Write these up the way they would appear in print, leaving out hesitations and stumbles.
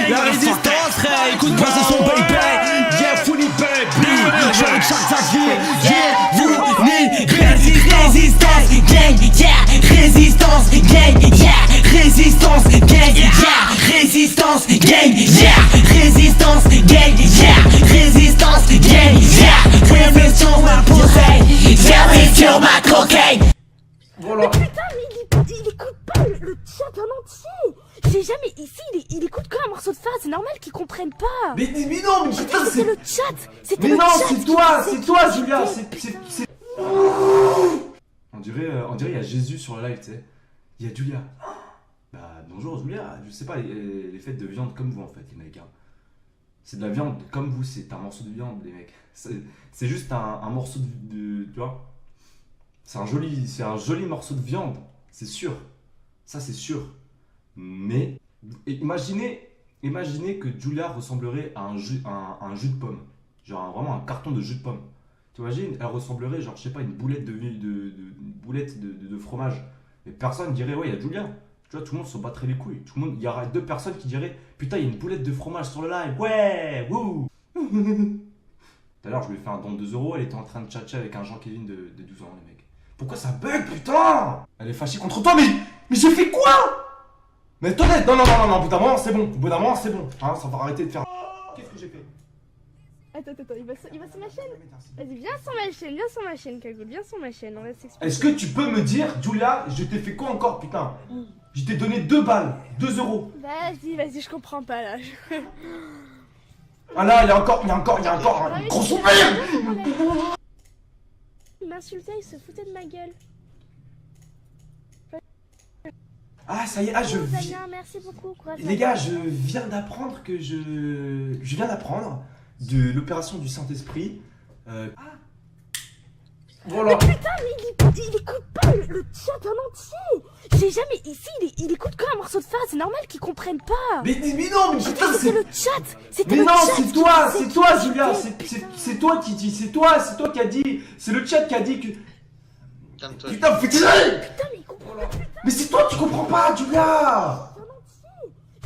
La résistance, frère, écoute-moi, c'est son baby. Yeah, fully baby. Je vais chaque ta vie. Yeah, vous ni résistance, gang, yeah. Résistance, gang, yeah. Résistance, gang, yeah. Résistance, gang, yeah. Résistance, gang, yeah. Résistance, gang, yeah. Jamais sur ma bouteille, jamais sur ma cocaine. Voilà. Mais putain, mais il écoute pas le chat en entier. J'ai jamais ici, il écoute que un morceau de phase, c'est normal qu'ils comprennent pas. Mais non, mais putain, c'était le chat. C'était mais le non, chat. c'est toi, Julia. C'est. On dirait il y a Jésus sur le live, tu sais. Il y a Julia. Bah bonjour Julia. Je sais pas, les fêtes de viande comme vous en fait, les mecs. Hein. C'est de la viande comme vous, c'est un morceau de viande, les mecs. C'est juste un morceau de tu vois. C'est un joli morceau de viande, c'est sûr. Ça c'est sûr. Mais imaginez que Julia ressemblerait à un jus de pomme. Genre vraiment un carton de jus de pomme. T'imagines, elle ressemblerait genre je sais pas une boulette de fromage. Mais personne dirait ouais il y a Julia. Tu vois, tout le monde s'en battrait les couilles. Il y aura 2 personnes qui diraient putain il y a une boulette de fromage sur le live. Ouais, wouh. Tout à l'heure je lui ai fait un don de 2 €, elle était en train de tchatcher avec un Jean-Kévin de 12 ans les mecs. Pourquoi ça bug putain? Elle est fâchée contre toi mais j'ai fait quoi? Mais t'honnête, non, au bout d'un moment c'est bon, hein, ça va arrêter de faire. Qu'est-ce que j'ai fait? Attends, il va sur ma chaîne. Vas-y, viens sur ma chaîne, Cagoule, viens sur ma chaîne, on va s'expliquer. Est-ce que tu peux me dire, Julia, je t'ai fait quoi encore, putain? Je t'ai donné 2 balles, 2 €. Vas-y, je comprends pas là. Ah là, il y a encore un gros soupir. Il m'insultait, il se foutait de ma gueule. Ah ça y est, merci beaucoup. Les gars, je viens d'apprendre de l'opération du Saint-Esprit. Voilà. Mais putain, mais il écoute pas le chat en entier. J'ai jamais ici, il écoute que un morceau de phase, c'est normal qu'ils comprennent pas. Mais non, mais putain, c'était le chat. Mais non, c'est toi, Julia, c'est toi qui dis, c'est toi qui a dit, c'est le chat qui a dit que. Putain, mais il comprend pas. Mais c'est toi qui comprends pas, Julia.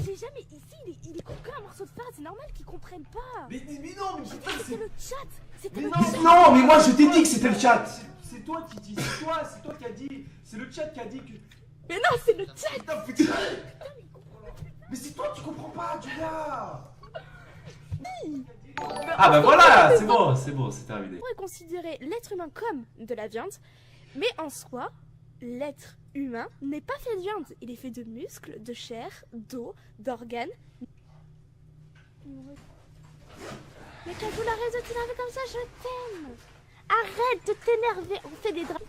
J'ai jamais ici, il écoute que un morceau de phase, c'est normal qu'ils comprennent pas. Mais non, mais putain, c'était le chat. Non, mais moi je t'ai dit que c'était le chat. C'est toi qui dis, c'est toi qui a dit, c'est le chat qui a dit que. Mais non, c'est le chat. Putain, mais c'est toi qui comprends pas, Julia. Ah bah voilà, c'est bon, c'est terminé. On pourrait considérer l'être humain comme de la viande, mais en soi, l'être humain n'est pas fait de viande. Il est fait de muscles, de chair, d'eau, d'organes. Mais Cagoule, arrête de t'énerver comme ça, je t'aime. Arrête de t'énerver, on fait des draps.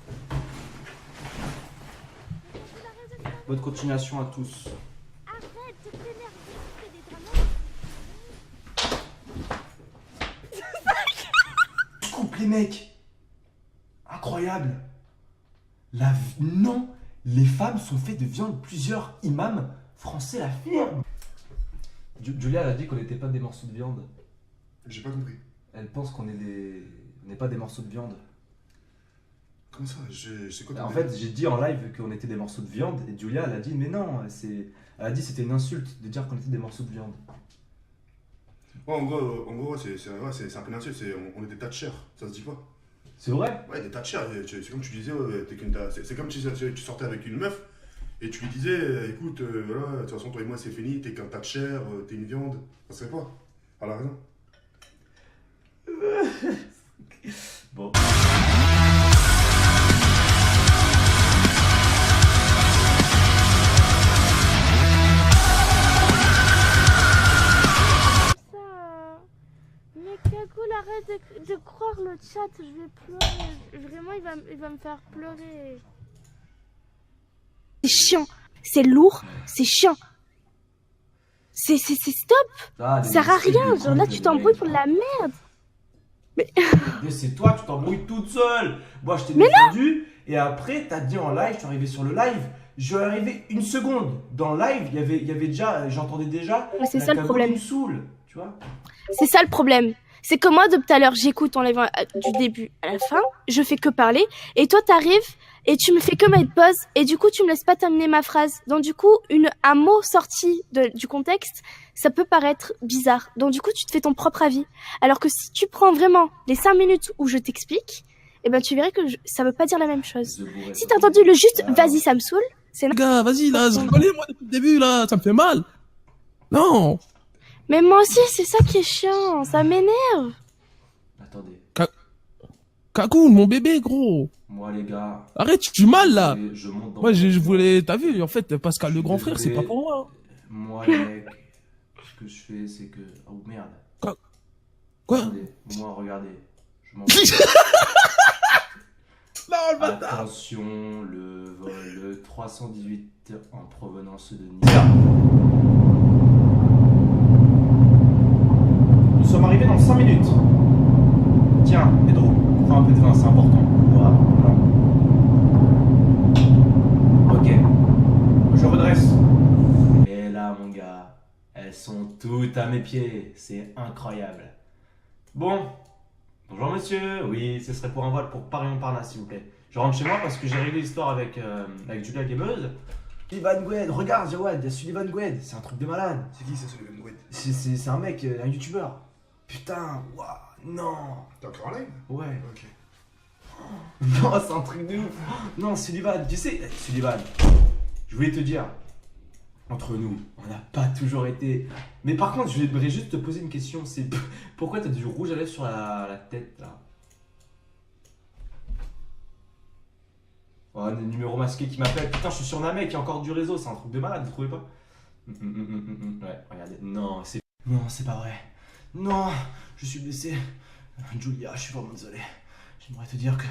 Bonne continuation à tous. Arrête de t'énerver, on fait des dramas. Je coupe les mecs. Incroyable. Non, les femmes sont faites de viande. Plusieurs imams français l'affirment. Julia elle a dit qu'on n'était pas des morceaux de viande. J'ai pas compris. Elle pense qu'on n'est pas des morceaux de viande. Comment ça? C'est quoi? En fait, j'ai dit en live qu'on était des morceaux de viande et Julia elle a dit mais non, elle a dit c'était une insulte de dire qu'on était des morceaux de viande. Ouais, en gros c'est un peu une insulte, on est des tas de chair, ça se dit pas. C'est vrai? Ouais, des tas de chair, c'est comme tu disais, c'est comme si tu sortais avec une meuf et tu lui disais écoute, voilà, de toute façon toi et moi c'est fini, t'es qu'un tas de chair, t'es une viande, ça serait pas. Elle a raison. Bon. Mais Cagoule, arrête de croire le chat, je vais pleurer. Vraiment, il va me faire pleurer. C'est chiant, c'est lourd, c'est chiant. C'est stop. Ça sert à rien, genre là tu t'embrouilles pour de la merde. Mais c'est toi, tu t'embrouilles toute seule. Moi je t'ai défendu et après t'as dit en live, je suis arrivé sur le live. Je suis arrivé 1 seconde. Dans le live, il y avait déjà, j'entendais déjà. Mais c'est ça le problème. Me saoule, tu vois. C'est ça le problème. C'est que moi, depuis tout à l'heure, j'écoute en live du début à la fin, je fais que parler, et toi, t'arrives et tu me fais que mettre pause et du coup tu me laisses pas terminer ma phrase. Donc du coup un mot sorti du contexte, ça peut paraître bizarre. Donc du coup tu te fais ton propre avis. Alors que si tu prends vraiment les 5 minutes où je t'explique, eh ben tu verrais que ça veut pas dire la même chose. Si t'as entendu le juste vas-y ça me saoule, c'est Les gars, vas-y, là, je rigolais, moi, depuis le début, là, ça me fait mal. Non. Mais moi aussi c'est ça qui est chiant, ça m'énerve. Attendez, Kakoun, mon bébé, gros. moi les gars, Arrête, tu suis mal, là. je monte dans Moi, le je bâtiment. voulais, t'as vu, en fait, Pascal Je le suis grand frère, c'est désolé. pas pour moi. Moi les mecs, ce que je fais c'est que... Oh merde. Quoi? Attendez, moi regardez, je m'en Non, le bâtard. Attention, le vol 318 en provenance de Nice. Nous sommes arrivés dans 5 minutes. Tiens, Pedro, prends un peu de vin, c'est important. Voilà. Ok, je redresse. Et là, mon gars, elles sont toutes à mes pieds. C'est incroyable. Bon. Bonjour monsieur, oui, ce serait pour un vol pour Paris-Montparnasse s'il vous plaît. Je rentre chez moi parce que j'ai réglé l'histoire avec Julia Gameuse. Sullivan Gwed, regarde Jawad, il y a Sullivan Gwed, c'est un truc de malade. C'est qui ça, Sullivan Gwed? C'est un mec, un youtubeur. Putain, waouh, non. T'es encore en live? Ouais. Ok. Non, c'est un truc de ouf. Non, Sullivan, tu sais, Sullivan, je voulais te dire, entre nous, on n'a pas toujours été... Mais par contre, je voudrais juste te poser une question, c'est pourquoi t'as du rouge à lèvres sur la tête, là? Oh, un numéro masqué qui m'appelle. Putain, je suis sur Namek, il y a encore du réseau, c'est un truc de malade, vous trouvez pas? Ouais, regardez. Non, c'est pas vrai. Non, je suis blessé. Julia, je suis vraiment désolé. J'aimerais te dire que